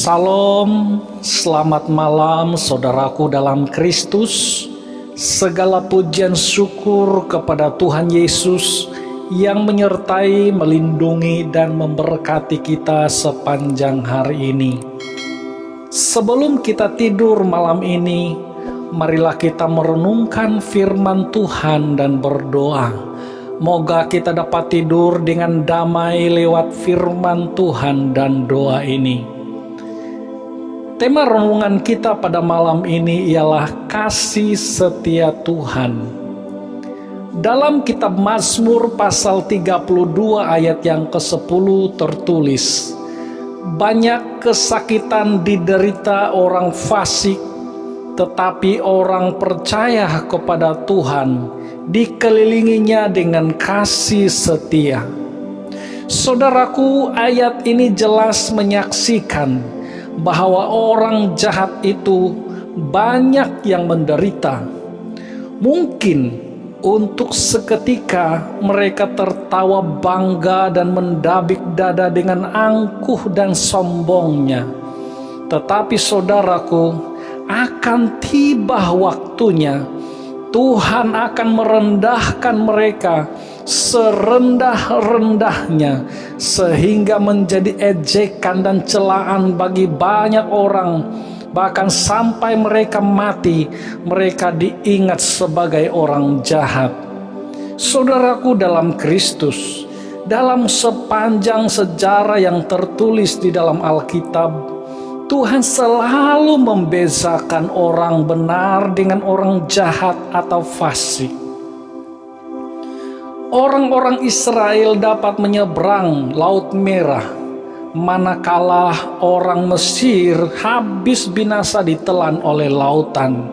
Salam, selamat malam saudaraku dalam Kristus. Segala pujian syukur kepada Tuhan Yesus yang menyertai, melindungi, dan memberkati kita sepanjang hari ini. Sebelum kita tidur malam ini, marilah kita merenungkan firman Tuhan dan berdoa. Moga kita dapat tidur dengan damai lewat firman Tuhan dan doa ini. Tema renungan kita pada malam ini ialah kasih setia Tuhan. Dalam kitab Mazmur pasal 32 ayat yang ke-10 tertulis, banyak kesakitan diderita orang fasik, tetapi orang percaya kepada Tuhan dikelilinginya dengan kasih setia. Saudaraku, ayat ini jelas menyaksikan bahwa orang jahat itu banyak yang menderita. Mungkin untuk seketika mereka tertawa bangga dan mendabik dada dengan angkuh dan sombongnya. Tetapi saudaraku, akan tiba waktunya Tuhan akan merendahkan mereka serendah-rendahnya, sehingga menjadi ejekan dan celaan bagi banyak orang. Bahkan sampai mereka mati, mereka diingat sebagai orang jahat. Saudaraku dalam Kristus, dalam sepanjang sejarah yang tertulis di dalam Alkitab, Tuhan selalu membezakan orang benar dengan orang jahat atau fasik. Orang-orang Israel dapat menyeberang Laut Merah, manakala orang Mesir habis binasa ditelan oleh lautan.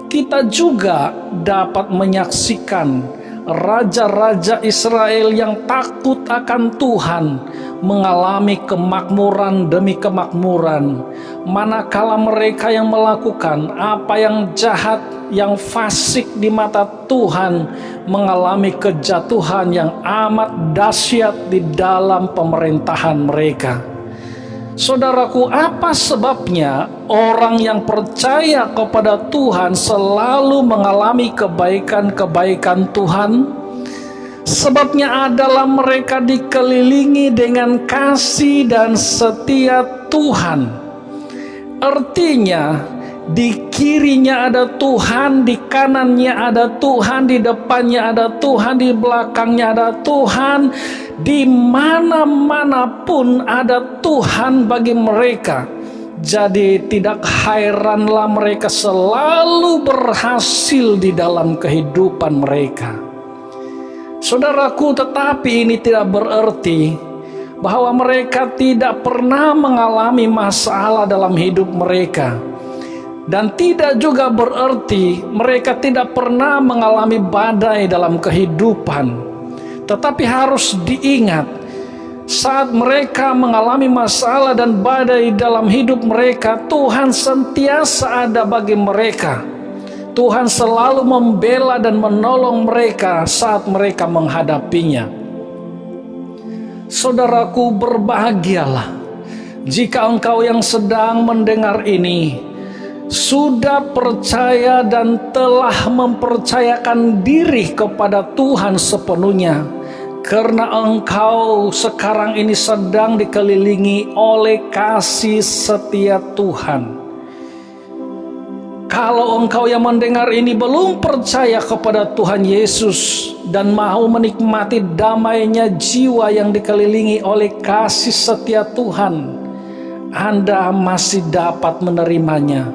Kita juga dapat menyaksikan raja-raja Israel yang takut akan Tuhan mengalami kemakmuran demi kemakmuran, manakala mereka yang melakukan apa yang jahat, yang fasik di mata Tuhan mengalami kejatuhan yang amat dahsyat di dalam pemerintahan mereka. Saudaraku, apa sebabnya orang yang percaya kepada Tuhan selalu mengalami kebaikan-kebaikan Tuhan? Sebabnya adalah mereka dikelilingi dengan kasih dan setia Tuhan. Artinya, di kirinya ada Tuhan, di kanannya ada Tuhan, di depannya ada Tuhan, di belakangnya ada Tuhan. Di mana-mana pun ada Tuhan bagi mereka. Jadi tidak heranlah mereka selalu berhasil di dalam kehidupan mereka. Saudaraku, tetapi ini tidak berarti bahwa mereka tidak pernah mengalami masalah dalam hidup mereka. Dan tidak juga berarti mereka tidak pernah mengalami badai dalam kehidupan. Tetapi harus diingat, saat mereka mengalami masalah dan badai dalam hidup mereka, Tuhan sentiasa ada bagi mereka. Tuhan selalu membela dan menolong mereka saat mereka menghadapinya. Saudaraku, berbahagialah jika engkau yang sedang mendengar ini sudah percaya dan telah mempercayakan diri kepada Tuhan sepenuhnya, karena engkau sekarang ini sedang dikelilingi oleh kasih setia Tuhan. Kalau engkau yang mendengar ini belum percaya kepada Tuhan Yesus dan mau menikmati damainya jiwa yang dikelilingi oleh kasih setia Tuhan, Anda masih dapat menerimanya.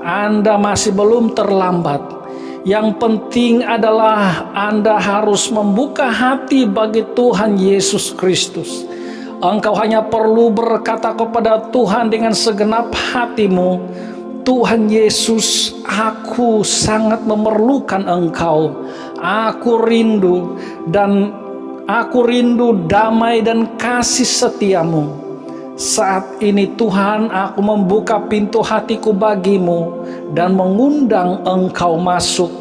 Anda masih belum terlambat. Yang penting adalah Anda harus membuka hati bagi Tuhan Yesus Kristus. Engkau hanya perlu berkata kepada Tuhan dengan segenap hatimu, Tuhan Yesus, aku sangat memerlukan Engkau. Aku rindu damai dan kasih setiamu. Saat ini Tuhan, aku membuka pintu hatiku bagimu dan mengundang Engkau masuk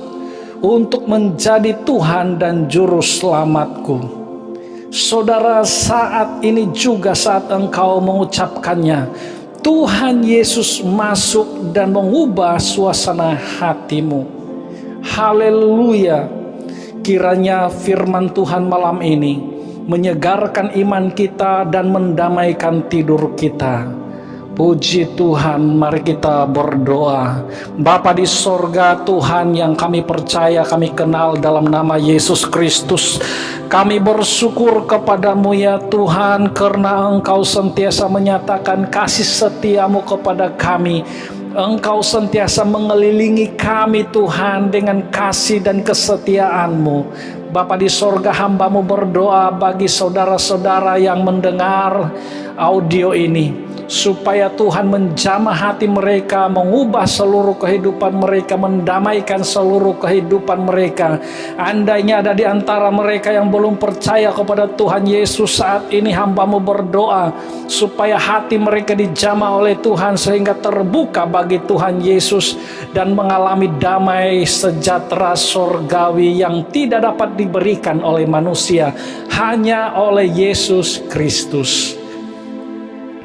untuk menjadi Tuhan dan Juru Selamatku. Saudara, saat ini juga saat engkau mengucapkannya, Tuhan Yesus masuk dan mengubah suasana hatimu. Haleluya. Kiranya firman Tuhan malam ini menyegarkan iman kita dan mendamaikan tidur kita. Puji Tuhan, mari kita berdoa. Bapa di sorga, Tuhan yang kami percaya, kami kenal dalam nama Yesus Kristus, kami bersyukur kepadamu ya Tuhan, karena Engkau sentiasa menyatakan kasih setiamu kepada kami. Engkau sentiasa mengelilingi kami Tuhan dengan kasih dan kesetiaan-Mu. Bapa di sorga, hamba-Mu berdoa bagi saudara-saudara yang mendengar audio ini, supaya Tuhan menjamah hati mereka, mengubah seluruh kehidupan mereka, mendamaikan seluruh kehidupan mereka. Andainya ada di antara mereka yang belum percaya kepada Tuhan Yesus, saat ini hamba-Mu berdoa supaya hati mereka dijamah oleh Tuhan, sehingga terbuka bagi Tuhan Yesus dan mengalami damai sejahtera sorgawi yang tidak dapat diberikan oleh manusia, hanya oleh Yesus Kristus.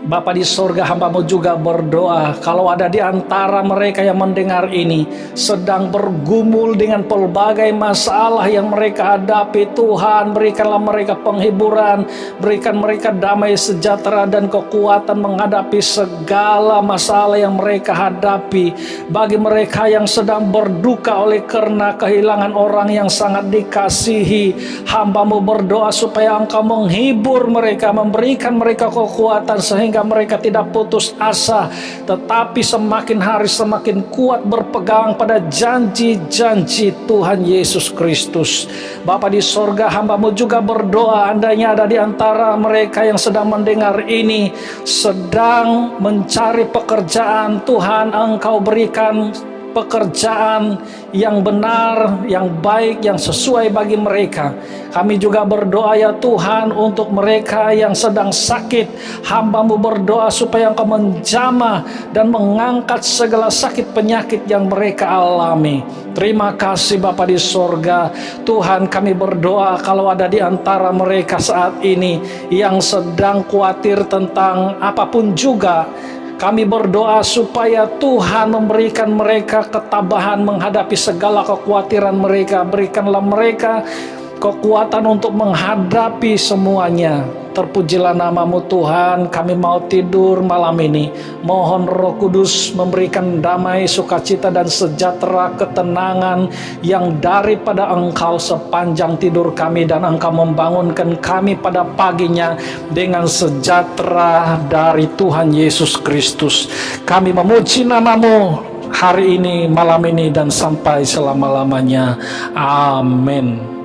Bapa di sorga, hamba-Mu juga berdoa, kalau ada di antara mereka yang mendengar ini sedang bergumul dengan pelbagai masalah yang mereka hadapi, Tuhan berikanlah mereka penghiburan, berikan mereka damai sejahtera dan kekuatan menghadapi segala masalah yang mereka hadapi. Bagi mereka yang sedang berduka oleh karena kehilangan orang yang sangat dikasihi, hamba-Mu berdoa supaya Engkau menghibur mereka, memberikan mereka kekuatan sehingga mereka tidak putus asa, tetapi semakin hari semakin kuat berpegang pada janji-janji Tuhan Yesus Kristus. Bapa di sorga, hamba-Mu juga berdoa, andainya ada di antara mereka yang sedang mendengar ini sedang mencari pekerjaan, Tuhan Engkau berikan pekerjaan yang benar, yang baik, yang sesuai bagi mereka. Kami juga berdoa ya Tuhan untuk mereka yang sedang sakit. Hamba-Mu berdoa supaya Engkau menjamah dan mengangkat segala sakit penyakit yang mereka alami. Terima kasih Bapa di sorga. Tuhan, kami berdoa kalau ada di antara mereka saat ini yang sedang khawatir tentang apapun juga, kami berdoa supaya Tuhan memberikan mereka ketabahan menghadapi segala kekhawatiran mereka. Berikanlah mereka kekuatan untuk menghadapi semuanya. Terpujilah nama-Mu Tuhan. Kami mau tidur malam ini, mohon Roh Kudus memberikan damai, sukacita dan sejahtera, ketenangan yang daripada Engkau sepanjang tidur kami, dan Engkau membangunkan kami pada paginya dengan sejahtera dari Tuhan Yesus Kristus. Kami memuji nama-Mu hari ini, malam ini, dan sampai selama-lamanya. Amin.